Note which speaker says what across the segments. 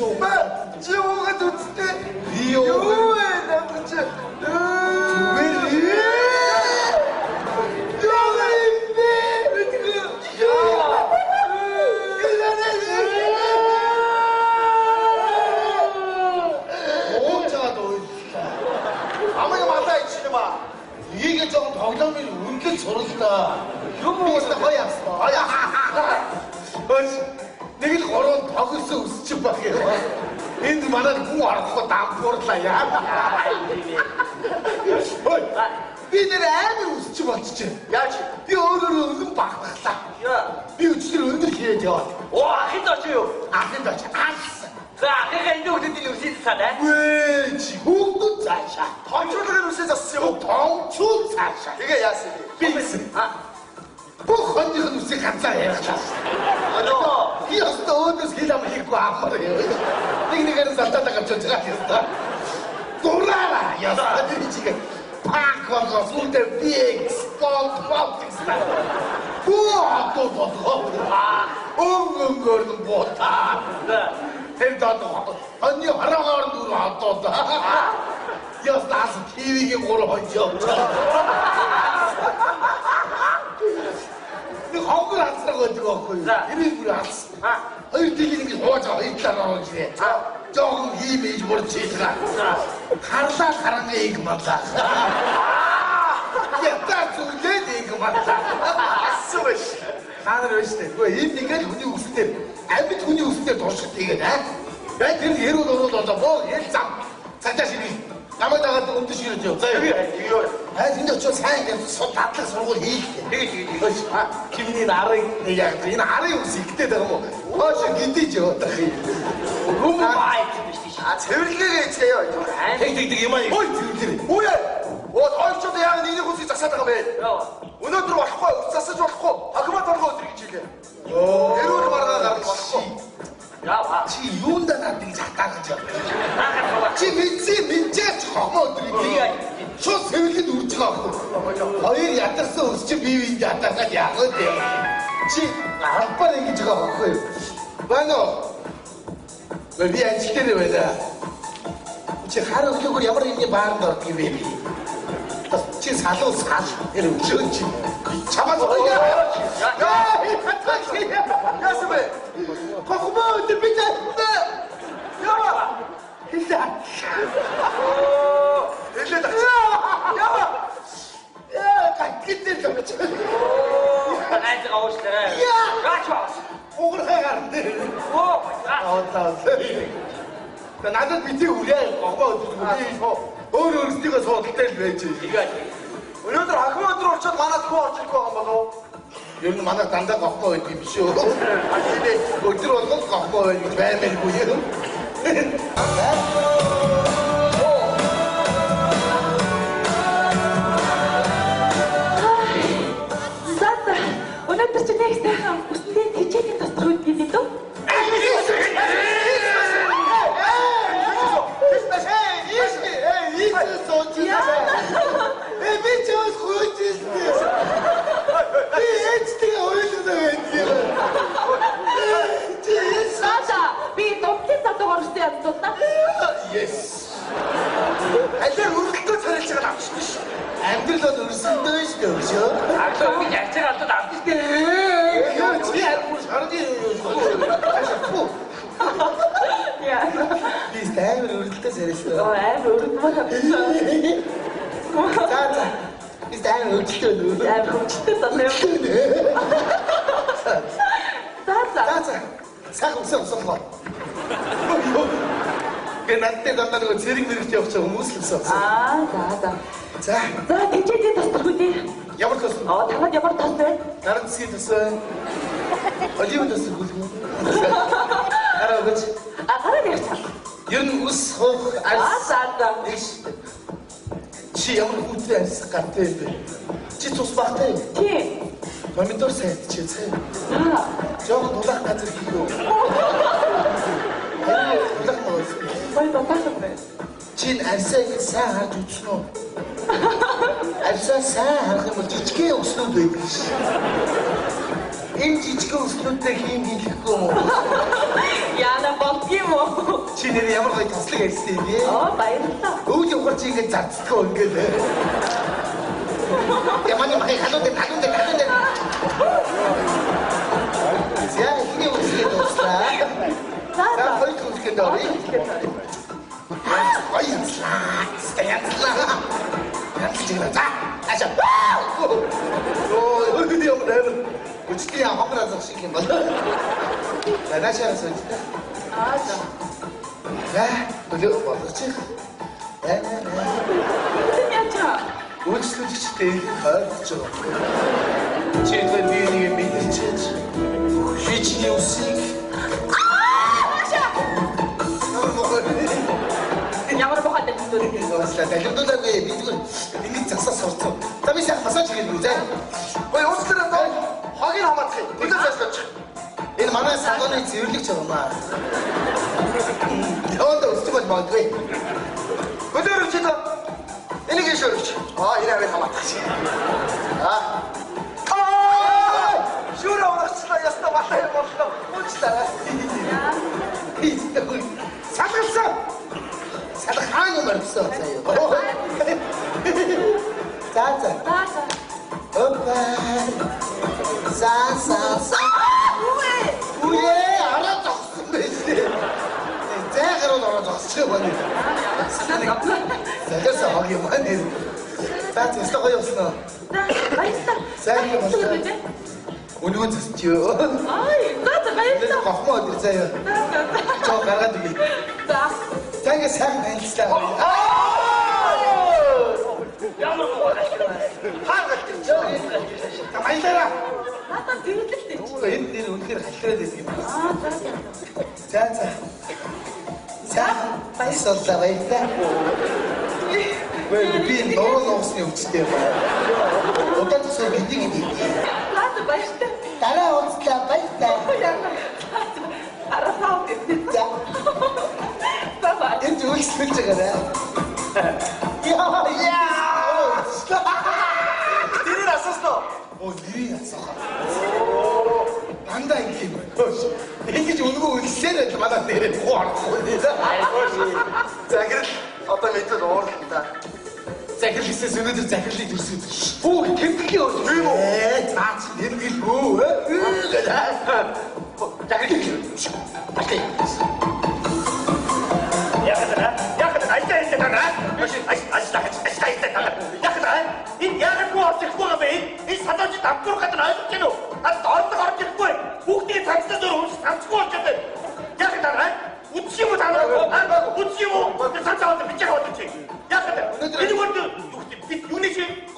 Speaker 1: Чи уугаад үзтээ.
Speaker 2: Би уугаад.
Speaker 1: Юу вэ намч.
Speaker 2: 이게 조금 덩덩이 은근 저렇다. 이거 거의 없어. 내가 걸어온 덕을 웃지 마게. 인도 만나는 공 알아서 다 버렸다. 비들의 애를 웃지 마 진짜.
Speaker 1: 야,
Speaker 2: 이 얼굴은 은근 박박다.
Speaker 1: 야,
Speaker 2: 이 진짜 은근 해줘.
Speaker 1: 와, 힘들어요.
Speaker 2: 안 된다. 알았어.
Speaker 1: 자, 내가 이제 어디 들리고 사네?
Speaker 2: 왜 지금도 자샤?
Speaker 1: 덩초들을 웃으셨어요.
Speaker 2: 덩초 자샤.
Speaker 1: 이게 야스비.
Speaker 2: 빙스.
Speaker 1: 아,
Speaker 2: 뭐 건지는 웃지 감사해.
Speaker 1: 너.
Speaker 2: 이어서 어디서 기다면 입고 안 말해요. 닉니가는 산타다가 저쪽가 됐어. 놀아라. 여자들이 지금 팍하고 술때 빅스 뻥뻥 우와 또 엉엉거리는 못하. 헬다도 언니 하라고 누구 안 떴다. 여기서 나서 TV에 걸어보죠. 내가 한글 안 쓰라고 이름을 안 써. 어이 뛰기는 게 좋아져. 있다라고 그래. 조금 힘이 모르지가. 가르다 가는 게 이거만다. 딱 좋은데 이거만다.
Speaker 1: 스물.
Speaker 2: 하늘을 시대. 그 입니까 돈이 없을 때, 애비 돈이 없을 때 더 쓸 때거든. 야, 그럼 예로 넣어놓자. 뭐, 장자식이 남에다가 또 엄두시겠죠.
Speaker 1: 이거.
Speaker 2: 아, 진짜 저 사양에 손 닿다 서고 이게. 김이 나를, 야, 이 나를 없이 그때다가 뭐, 훨씬 기대죠.
Speaker 1: 너무 많이 듣으시지. 아, 재밌게 있어요.
Speaker 2: 되게 많이. 어이, 재밌게.
Speaker 1: 뭐야? 어이, 저 양은 이제 곳에 작사다가 매. 오늘 들어와 하고, 쌌어 하고. 아, 그만 떨고 어떻게 지게. 내려오지 말아라, 나를 왔고. 야, 봐.
Speaker 2: 지 이혼다 나한테 작가 그죠? 지 민지가 처음 어들이게. 저 세월이 누치갖고. 어이, 야따서 지 미윈지 야따가 야거든. 지 아빠는 이게 저거 갖고. 와너. 왜 미안 시대를 왜 나? 지 하루 겨울 야버리는 게 많은 거 비비. 지 사도 이러면 저지. 잡아서 야,
Speaker 1: 야, 스물.
Speaker 2: 고마워, 내 빈자.
Speaker 1: 야!
Speaker 2: 일단.
Speaker 1: 일단
Speaker 2: 야! 야, 갈길 좀 쳐.
Speaker 1: 안 들어오시더래.
Speaker 2: 야!
Speaker 1: 가쳐.
Speaker 2: 목을 해가는데. 왔다. 나도 밑에 우리야. 고마워. 어려울 때가 서 그때 왜지?
Speaker 1: 이거지. 오늘들 그만 들어올 줄 많아 들어와 줄 거 한번 더.
Speaker 2: 여기 만나 단다 갖고 어디 미쇼. 아니 근데 뭐 들어온 거 갖고 왜 밀고요?
Speaker 3: Сандра, өнөөдөр чи нэг сайхан үстэй тэжээний тосрууд гэдэг үү? Сандра, би дуртай задуугаар үстэй яддуулна.
Speaker 2: Yes.
Speaker 1: 알들 우리도 차릴 시간 없지.
Speaker 2: амьдрал өрсөндөө шүү дээ.
Speaker 1: 아까 우리 약체가 또 남기게.
Speaker 2: 그렇지. 알고 살지.
Speaker 3: Яа.
Speaker 2: Би стайвэр өрөлтөө сэрсэн.
Speaker 3: Амар өргөмөр тавьсан.
Speaker 2: За. Би стайвэр өрөлтөө.
Speaker 3: Амар хөвчтэй санаа. За.
Speaker 2: Сайхан усан гоо. надтай гадаад нөгөө зэрэг мэрэгт явах чинь хүмүүс л өссөн.
Speaker 3: За.
Speaker 2: За,
Speaker 3: тэжээний тосдох үгүй.
Speaker 2: ямар тос?
Speaker 3: Танад ямар тос вэ?
Speaker 2: Наран засгийн тос. Оливын тос гүйлгэн. Араа гэж.
Speaker 3: Гараа дээр цаа.
Speaker 2: Ер нь ус хох
Speaker 3: За.
Speaker 2: Чи ямар хүнтэй арьсах гартай юм бэ? Чи цус багтай юм.
Speaker 3: Тий.
Speaker 2: Помидор сайд чи цай. Жог дулаах газар хийлөө. Дулаах мөн.
Speaker 3: Бай дулаах вэ?
Speaker 2: Чин арьсаа сайн харж үзсэн үү? Арьсаа сайн харах юм бол жижигхэн өснүүд байдаг ш. Энэ жижиг өснүүдтэй хийм хийхгүй юм уу?
Speaker 3: Яна болдгийм үү?
Speaker 2: Чи нэр ямар гоё тослог ярьсан юм бэ?
Speaker 3: Баярлалаа.
Speaker 2: Өвд явахаар чи ингэж зарцдгаа ингээд. Яманы махыг халууд. За ихний үсгээд дуслаа. За хоёр үсгээд орё. Баярлалаа. Баярлалаа. За ачаа. Оо юм дээр. Үчтэй хамгаалах шиг юм байна. За начаас үчтэй.
Speaker 3: За.
Speaker 2: За өдөр болгочих.
Speaker 3: Тэм ячаа.
Speaker 2: Үйлчлэгчтэй хайрлаж байгаа. Чи тэр биеийг мэдэрчээж. Хичнээн үсийг.
Speaker 3: Ямар бохот дээр
Speaker 2: Ууслаа далимдуулаагүй бидгүй ингэж засаа сурцсан. За би сайн масаж хийх үү зэ.
Speaker 1: Ой уучлаарай даа. Хогийг хамаах юм. Өдөр цаашлаач.
Speaker 2: Энэ манай салооны цэвэрлэгч юмаа. Яонда өсчих бол магадгүй.
Speaker 1: Өдөр чи та энийг шөрөж. Энэ аваад хамаах. Шүрэ орчлаа яста батай боллоо. Уучлаарай.
Speaker 2: Салгалсан. Салгаан юм орсон заяа. За. Опа. Са. Үе, араа зогсон байж. Зайгаар ороо зогсчих байна. Загас хог юм байна. За тэстэ гоё болсон.
Speaker 3: баярлалаа.
Speaker 2: Сайн юм байна. Өнөө зөсчөө.
Speaker 3: Баярлалаа.
Speaker 2: Гохмоо өдөр заяа. Чоо гаргаад үгүй.
Speaker 3: За.
Speaker 2: Танга сайн байлцлаа.
Speaker 1: Ямар хаагаад
Speaker 2: Баялаа.
Speaker 3: Надад дэрэлтэй.
Speaker 2: Энэ нэр үнэхээр халтраад байсан юм. За. Баярлалаа баялаа. Би нороо нуусны өвчтэй байна. Удаад төсөө гэдэг юм.
Speaker 3: Надад баярлалаа.
Speaker 2: Дараа уулзлаа баялаа.
Speaker 3: Арасаа гэдэг.
Speaker 2: За.
Speaker 3: Бабаа.
Speaker 2: Энэ үйлчлүүлж байгаарай.
Speaker 1: тэрээр асуусноо.
Speaker 2: Оо нэрийг асуух. Дандаа ингэм. Ингэж өнгөө үлсээр манай дээр хуу арахгүй.
Speaker 1: Захирал одоо мэдээд уурлаа да.
Speaker 2: Захирал хийсээс өнөөдөр захирлыг төрсөн. Бүү тэмдэглэе юу юм уу? Цаач нэмгэлгүй. Захирал. Батай.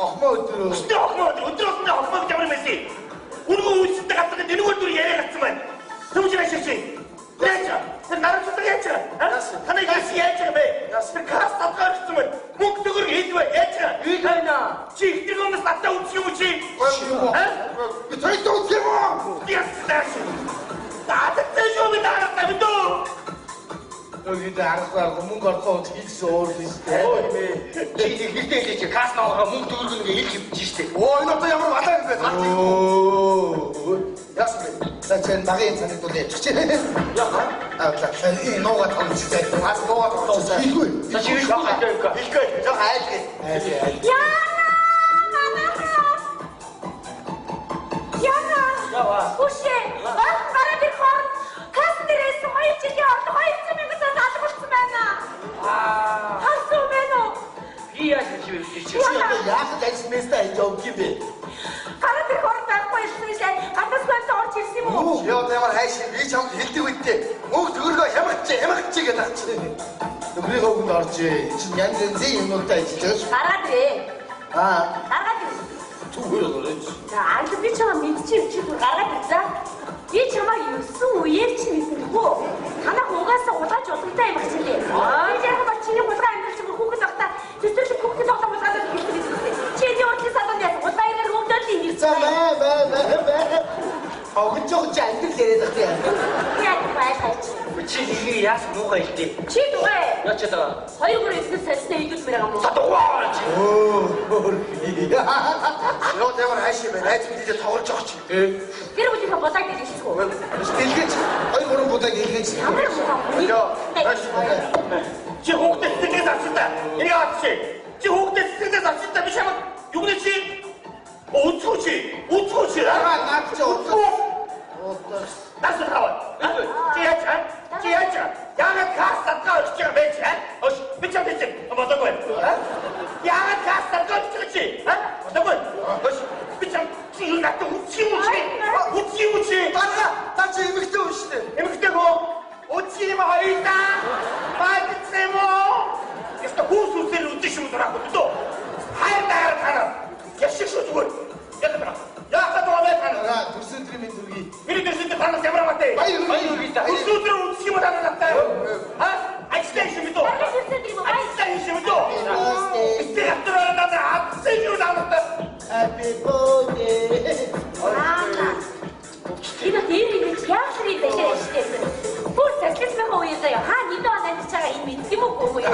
Speaker 2: Охмоо өдрөө. Би тойд үсгэх Өөд аргагүй мөнгө ороход хийсэн уурлаа шүү дээ.
Speaker 1: Чи хэлдэй чи кас наага мөнгө төгрөг нэг хэлж хийж штэ. Энэ одоо ямар балаа юм бэ? Яасан бэ?
Speaker 2: Зачем багын цаныг дуулж чи.
Speaker 1: Яа.
Speaker 2: Нуугаа тавьчихсан.
Speaker 1: Бас нуугаа тавьчихсан.
Speaker 2: Хийхгүй.
Speaker 1: За чи хэлгүй. Жоо айлгүй.
Speaker 3: Яна. Үшээ. Бараа би хор. Кастерээс 2 жилийн ордог 200 мянгаас алгуулсан байна. Хасуу байна уу?
Speaker 1: Би яаж хийж
Speaker 2: Яах дайсмэстэй жоо гибэ.
Speaker 3: Гараа би хор байхгүй ирсэн. Гадаас байсан орж ирсэн юм уу?
Speaker 1: Яа ямар хайш би чамд хэлдэг үедээ мөнгө төгрөгөө хямгч гэдэг ачи.
Speaker 2: Төгрөгийг өгөнд орж чинь янз янзын юмнуудаа ажиллаж.
Speaker 3: Гараад ирээ. Гараад ирээ.
Speaker 2: Түгээр орж.
Speaker 3: За аль би чамаа мэдчихв чи гараад ирээ. Би чамаа юусэн үеэр чи мэднэгүй. Танах угаасаа удааж удамтай юм хичээлээ. Би яг ба чиний хулгай амьдрал чинь хүүхэд багтаа тэтгэл хүүхэд багтаа удааж хэлсэн. Чи энэ уртлын садан яа удаа ирэх хөвдөд юм.
Speaker 2: За бай. Огт жоо амьдрал яриад байгаа юм.
Speaker 3: Яг байлаач.
Speaker 4: Чи ихийг яасан муугаа хэлдэг.
Speaker 3: Чи дугай.
Speaker 4: Яа ч даа.
Speaker 3: 2-3 эснээс сарсна идүүлмээр байгаа мó.
Speaker 4: Татваа чи.
Speaker 1: Яа тэр хайш юм бэ? Найз мэдээ тоглож байгаа чи.
Speaker 3: Тэр үлийнхээ болоод ирчихгүй.
Speaker 2: Дэлгэж 2-3 будаг хэлгэж.
Speaker 3: Ямар муу.
Speaker 1: Яа.
Speaker 4: Чи хүүхдээ сэтгэлээс авчихсан. Энийг авч чи. Чи хүүхдээ сэтгэлээс авчихсан биш юм. Юу нэ чи? Утгуу чи.
Speaker 2: Наад чи утас.
Speaker 4: Нас таваа. Чи яач? Яагаад кастатгаа очиж байгаа бэ чи? Ош, би ч амт чи. Бодоогүй. Яагаад кастатгаа очиж чи? Бодоогүй. Ош, би ч чи юу надад үчи.
Speaker 1: Та чи эмэгтэй хүн шүү дээ.
Speaker 4: Эмэгтэй хөө. Үчи юм хоёрда. Баадцэмо. Яста хүүсүүсээр үдиш юм дурах үү? Хайр таараа. Яшиг шүү зүгээр. Яагаад байгаа тань?
Speaker 2: Төрсөн өдрийн минь төргий.
Speaker 4: Миний дэсэнд танаас ямар амтай?
Speaker 2: Баяр үргэлтэй.
Speaker 4: Өсөөдөр үсэх юм даа надтай. Ажлаа хийх юм дөө. Ажлаа хийх юм дөө. Истэ ятраа надад хатсан юу надад.
Speaker 2: Happy birthday.
Speaker 3: Энэ тэрийг яасан юм бэ шээ. Бүр тэтгэж байгаа уу яа. Хаа нэг доо надад чагаа энэ мэд юм уу юу?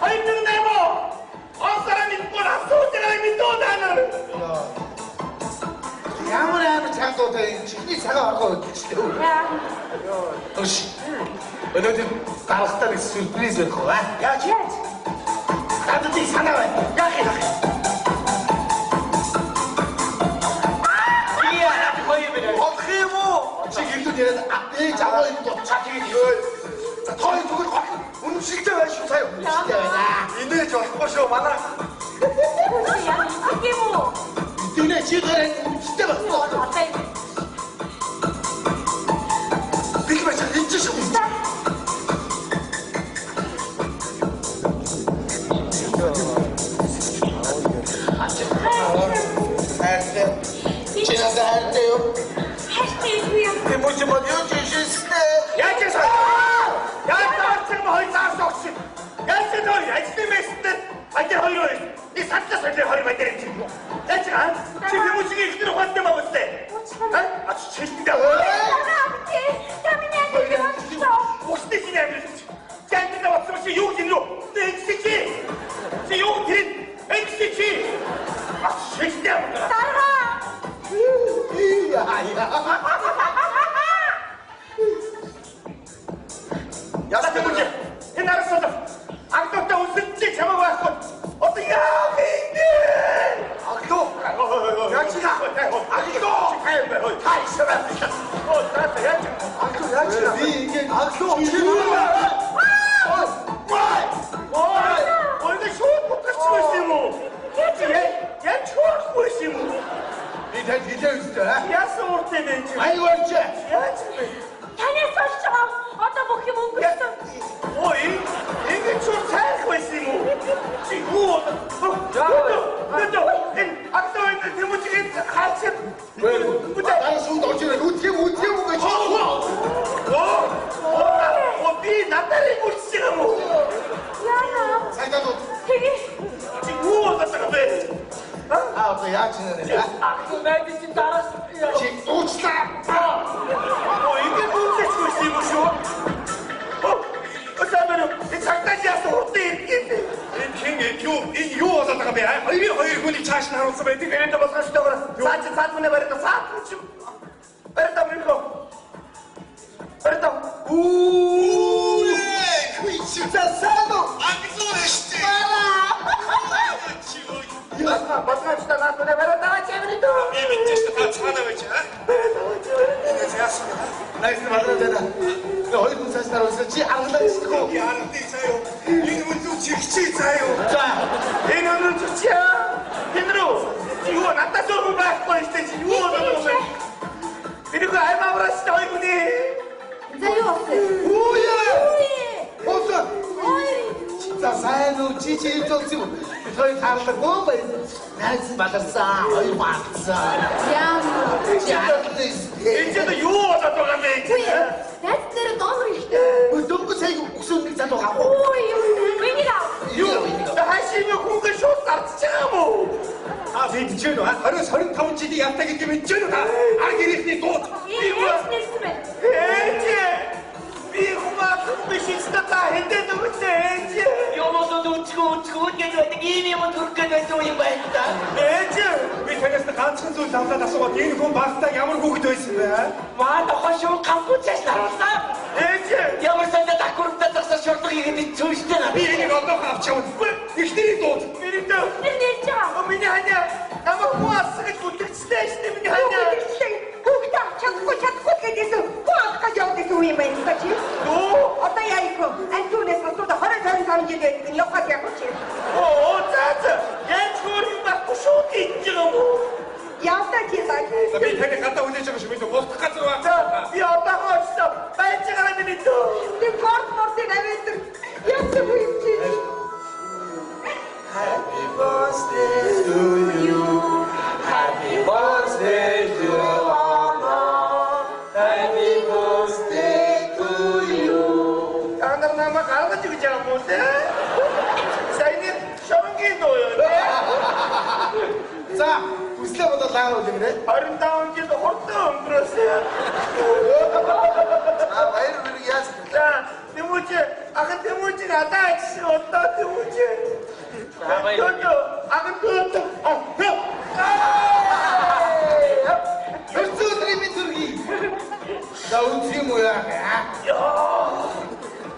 Speaker 4: Хайр нэмо. Осараны бүр асууж мэдөө даа.
Speaker 2: Ямар цагтуудаа чихний цагаа оргоо өгчтэй.
Speaker 3: Яа.
Speaker 2: Ош. Өнөөдөр гарахтаа нэг сюрприз өгөх үү?
Speaker 3: Яаж?
Speaker 2: Надад их санаа байна.
Speaker 4: Яах юм? Яа, хөөе бэрэ.
Speaker 1: Олох юм уу?
Speaker 2: Чи хэлдэг яриад ээж аваа юм дуцаад тэгээд
Speaker 1: За тоо зүгээр гоо. Үнэмшигтэй байж шүү сая.
Speaker 2: үнэтэй байна.
Speaker 1: Инээж болохгүй шүү манай.
Speaker 3: Яа. Гэм үү?
Speaker 2: Динэ чи гараад үнэтэй байна.
Speaker 3: Атай.
Speaker 1: Биг байж энэ ч шүү.
Speaker 2: Хайртай. Чи надад хайртай юу?
Speaker 3: Хайртай юу?
Speaker 2: Би мөч бодё чи шистэй.
Speaker 4: Яаж яасан? Яаж таарсан мó хоёр цаас огч. Яаж тэр ажлын местэд ажил хоёр хоёр. Нэг садлаа садлаа хоёр байдаг юм чи. Яаж аа? Чи хүмүүсийн ихтер ухаантай маа үстэй. А чи чилдээ. Үстэй чи яа гэж. Jangan dapat semua you jenuh. Eksici. Si you kirim. Eksici. Asyik dia.
Speaker 2: Iya.
Speaker 4: Яагаад юм бэ? Энэ арсад агттай үсэлж чамаа байхгүй. Одоо яа хийдэ?
Speaker 1: Агтуу. Яаж чина? Агтуу.
Speaker 4: Тайшраа. Оо таа яаж?
Speaker 1: Агтуу яаж чина?
Speaker 2: Би ингээд
Speaker 1: Агтуу.
Speaker 4: Ой, это шут покачиваешь ему. Я чёрт ему.
Speaker 2: би тань хэлээ үстэй.
Speaker 4: Я сууртай байна.
Speaker 2: Айгаарч.
Speaker 4: Яаж вэ?
Speaker 3: Танаас болж байгаа. Одоо бүх юм өнгөрсөн.
Speaker 4: Ой, ингэж чур цайх байсан юм уу? Чи юу? Энэ актовын тэмүүжийг хаачих.
Speaker 2: Дараа шууд орж ирээ. Үтгий гэж.
Speaker 4: Оо, би надад үлсэх юм уу?
Speaker 3: Яа.
Speaker 2: Цагдаа.
Speaker 3: Тэгээ.
Speaker 4: Чи юу болоод бэ?
Speaker 2: Одоо яаж нэ?
Speaker 4: Актов найдаж дараас
Speaker 2: Чи уучлаа.
Speaker 4: Оо, ингэ бүлэш байсан юм шүү. Осаамэр энэ цагтаа яасан урдын иргэн. Энэ юу болоод байгаа бэ? Хоёр хүний цааш нь харуулсан байдаг. Энэ болгоно шүү дээ. Цааш мөн барьд цаад чи. Барьд амрiko. Барьд. Уу!
Speaker 2: Засаано.
Speaker 4: Агзууштэй. Батгаач та нас мөн барьд аваа чимрээ дөө. Би мэдчихэж та цаана байж аа.
Speaker 2: Энэ яасан? Найс мадраа. Хоёр хүн цааш таруулсан чи англаа эсвэл
Speaker 4: Яартай заяа. Энэ үнэн чигчээ заяа.
Speaker 2: за
Speaker 4: Энэ үнэн чигчээ. Тэнрүү. Юу надад зөв байхгүй шүү дээ. Юу болов вэ? Бинийг аймаграас хоёр хүний.
Speaker 3: За юу болсон?
Speaker 2: Осон. За сайн уу чи зөвсөн. Би хоёр таарлаа гоо бай. Найс мадраа. Хоёр баацаа.
Speaker 3: Яа.
Speaker 4: Энэ ч юу болоод байгаа юм бэ?
Speaker 3: That's the dog ихтэй.
Speaker 2: Дөнгө сая өгсөн нэг залуу гав.
Speaker 3: Ой юу. Миний даа.
Speaker 4: Юу? Хашийн хүн шууд зарцж байгаа юм уу?
Speaker 5: Би бичээнэ 20-25 жилийн явтаа гэдэг мэдчихэв та. Ар гэрийнхний дууд.
Speaker 3: Ээж нэрсэн байна.
Speaker 4: Ээж
Speaker 5: гээд байдаг ийм юм төрөх гээд байсан юм байна да.
Speaker 4: Ээж би танаас ганцхан зүйл давлаад асуугаад энэ хүн багтаа ямар хүүхэд байсан бэ?
Speaker 5: Маа тохоо шууд кампуцаас харуулсан.
Speaker 4: Ээж
Speaker 5: Ямар санда дакуртаа засаж шордог игээд цүүштэй
Speaker 4: би энийг одоо авч явна. Ихний дууд. Миний дөө.
Speaker 3: Тэр нэрч байгаа.
Speaker 4: Миний ханя. Намайг хуасгаж бүтгэжтэй штэ миний ханя.
Speaker 6: Хүүхдээ чадахгүй гэдээсээ хуу авах гэж явдаг юм байна чи.
Speaker 4: Дөө.
Speaker 6: Одоо яа их вэ? Антунес гот 20 сарын жил байдаг нь явах яг чи.
Speaker 4: Оо заа. Яаж хөрөг баггүй шүү гэж юм уу?
Speaker 6: Явтаа чи
Speaker 4: Би
Speaker 6: сайн.
Speaker 4: таны гадаа хүлээж байгаа шүү. Би босдох газар байна.
Speaker 6: Би одоо хоцсон. Байж байгаа миний дөө. Би корт мортын аваад яасан бэ чи?
Speaker 1: Happy birthday to you. Happy birthday to Anna. Happy birthday to you.
Speaker 4: Ангар намайг алгаж өгч байгаа юм те. Сайн шоронгийн доо юу те.
Speaker 2: За, хүслээ бодол лаа үлэмрээ.
Speaker 4: 25 жил хурдан өнгөрөөсөн.
Speaker 1: Баяр хүрэг яаж.
Speaker 4: За, тэмүүч ахын тэмүүч надад ажиж одоо тэмүүч.
Speaker 2: Өрцөөдрийн минь зүрхий. За үнс юм уу яа?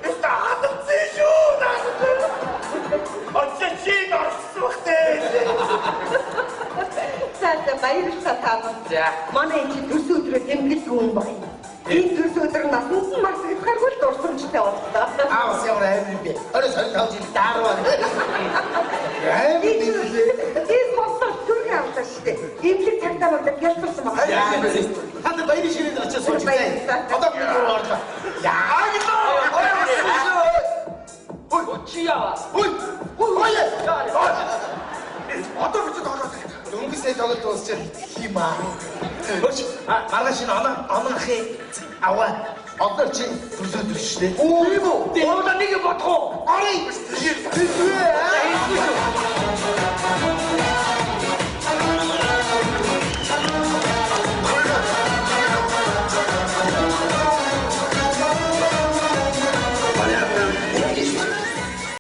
Speaker 4: Это хатцээ шүү. Очиж чи дорсохтэй.
Speaker 6: За баярлалаа таа.
Speaker 5: За.
Speaker 6: Манай чи төрс өдрөө тэмдэглэх хүн байна. Энэ төрс өдөр насанд нь маш их харгуул дурсамжтай боллоо.
Speaker 2: Аавс ямар амир бэ? Орой сарын 5 жил даарваа.
Speaker 6: Энэ моцор түргэн авлаа штэ. Имлэг тагтаа болдог ялцсан байна.
Speaker 2: Яа бэ? Хад баярын ширээнд очиж сууж байна. Одоо би руу орлоо. Яа гэдэг.
Speaker 5: Ой, чиава.
Speaker 2: Ой! Ой!
Speaker 1: Одоо бид тоглоод байна.
Speaker 2: Дөнгөсний тоглолт дуусчих юм аа. Хөөч, маргааш энэ оноохийн аваа. Одоо чи төрсөдөр шүү дээ.
Speaker 5: Оо, ийм үү? Ороо нэг бодох уу?
Speaker 2: Орой!